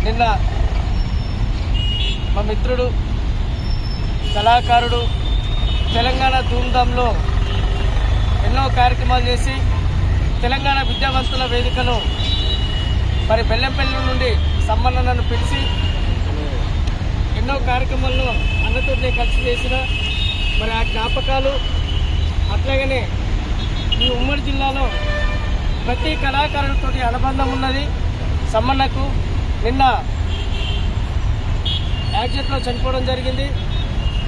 నిన్న మా మిత్రుడు కళాకారుడు తెలంగాణ ధూమ్ధాంలో ఎన్నో కార్యక్రమాలు చేసి తెలంగాణ విద్యావంతుల వేదికలో మరి బెల్లంపల్లి నుండి సమ్మన్నను పిలిచి ఎన్నో కార్యక్రమాల్లో అన్నతోనే కలిసి చేసిన మరి ఆ జ్ఞాపకాలు అట్లాగనే ఈ ఉమ్మడి జిల్లాలో ప్రతి కళాకారుడితో అనుబంధం ఉన్నది. సమ్మన్నకు నిన్న యాక్సిడెంట్లో చనిపోవడం జరిగింది.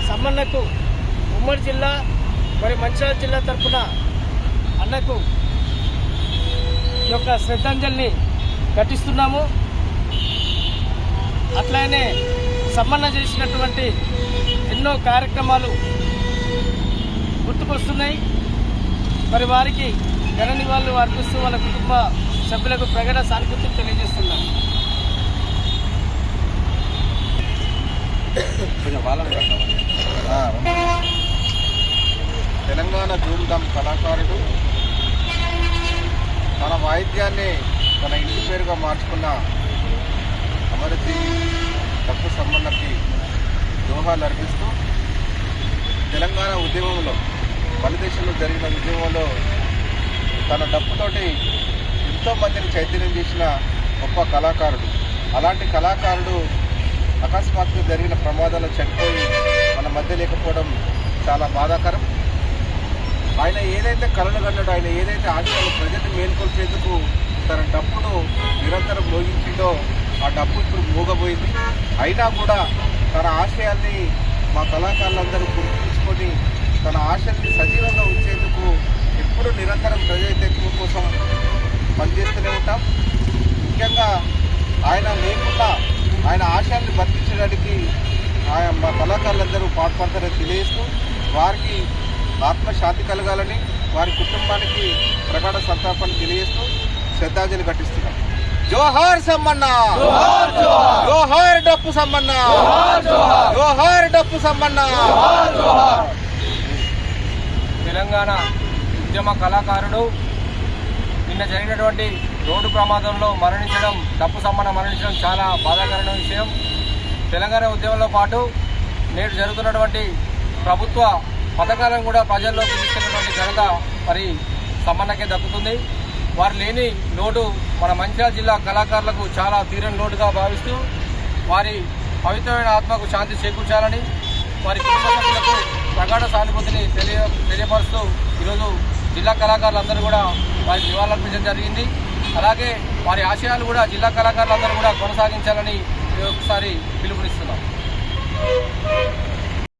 సమ్మన్నకు ఉమ్మడి జిల్లా మరి మంచిర్యాల జిల్లా తరఫున అన్నకు ఈ యొక్క శ్రద్ధాంజలిని ఘటిస్తున్నాము. అట్లానే సమ్మన్న చేసినటువంటి ఎన్నో కార్యక్రమాలు గుర్తుకొస్తున్నాయి. మరి వారికి ఘన నివాళులు అర్పిస్తూ వాళ్ళ కుటుంబ సభ్యులకు ప్రగాఢ సానుభూతిని తెలియజేస్తున్నాం. తెలంగాణ ధూమ్ధాం కళాకారుడు తన వాయిద్యాన్ని తన ఇంటి పేరుగా మార్చుకున్న అమరజీ డప్పు సమ్మన్నకి దోహాలు అర్పిస్తూ తెలంగాణ ఉద్యమంలో భారతదేశంలో జరిగిన ఉద్యమంలో తన డప్పుతోటి ఎంతోమందిని చైతన్యం చేసిన గొప్ప కళాకారుడు. అలాంటి కళాకారుడు అకస్మాత్తుగా జరిగిన ప్రమాదాల్లో చనిపోయి మన మధ్య లేకపోవడం చాలా బాధాకరం. ఆయన ఏదైతే కళలు కన్నాడో, ఆయన ఏదైతే ఆశయాలు ప్రజల్ని మేల్కొల్చేందుకు తన డప్పును నిరంతరం మోగించిందో ఆ డప్పు ఇప్పుడు మోగబోయింది. అయినా కూడా తన ఆశయాల్ని మా కళాకారులందరూ గుర్తుంచుకొని తన ఆశల్ని సజీవంగా ఉంచేందుకు ఎప్పుడు నిరంతరం ప్రజాహితం కోసం పనిచేస్తూనే ఉంటాం. ముఖ్యంగా ఆయన లేకుండా ఆయన ఆశయాల్ని బతికించడానికి మా కళాకారులందరూ పాటుపడతారని తెలియజేస్తూ వారికి ఆత్మశాంతి కలగాలని వారి కుటుంబానికి ప్రగాఢ సంతాపాన్ని తెలియజేస్తూ శ్రద్ధాంజలి ఘటిస్తున్నాం. జోహార్ సమ్మన్న, జోహార్ డప్పు సమ్మన్న, జోహార్ డప్పు సమ్మన్న. తెలంగాణ ఉద్యమ కళాకారుడు నిన్న జరిగినటువంటి రోడ్డు ప్రమాదంలో మరణించడం, డప్పు సమ్మన్న మరణించడం చాలా బాధాకరమైన విషయం. తెలంగాణ ఉద్యమంలో పాటు నేడు జరుగుతున్నటువంటి ప్రభుత్వ పథకాలను కూడా ప్రజల్లోకి తీసుకెళ్ళినటువంటి ఘనత మరి సమ్మన్నకే దక్కుతుంది. వారు లేని లోటు మన మంచిర్యాల జిల్లా కళాకారులకు చాలా తీరని లోటుగా భావిస్తూ వారి పవిత్రమైన ఆత్మకు శాంతి చేకూర్చాలని వారి కుటుంబ సభ్యులకు ప్రగాఢ సానుభూతిని తెలియపరుస్తూ ఈరోజు జిల్లా కళాకారులందరూ కూడా వారికి నివాళులర్పించడం జరిగింది. అలాగే వారి ఆశయాలు కూడా జిల్లా కళాకారులందరూ కూడా కొనసాగించాలని ఒకసారి పిలుపునిస్తున్నాం.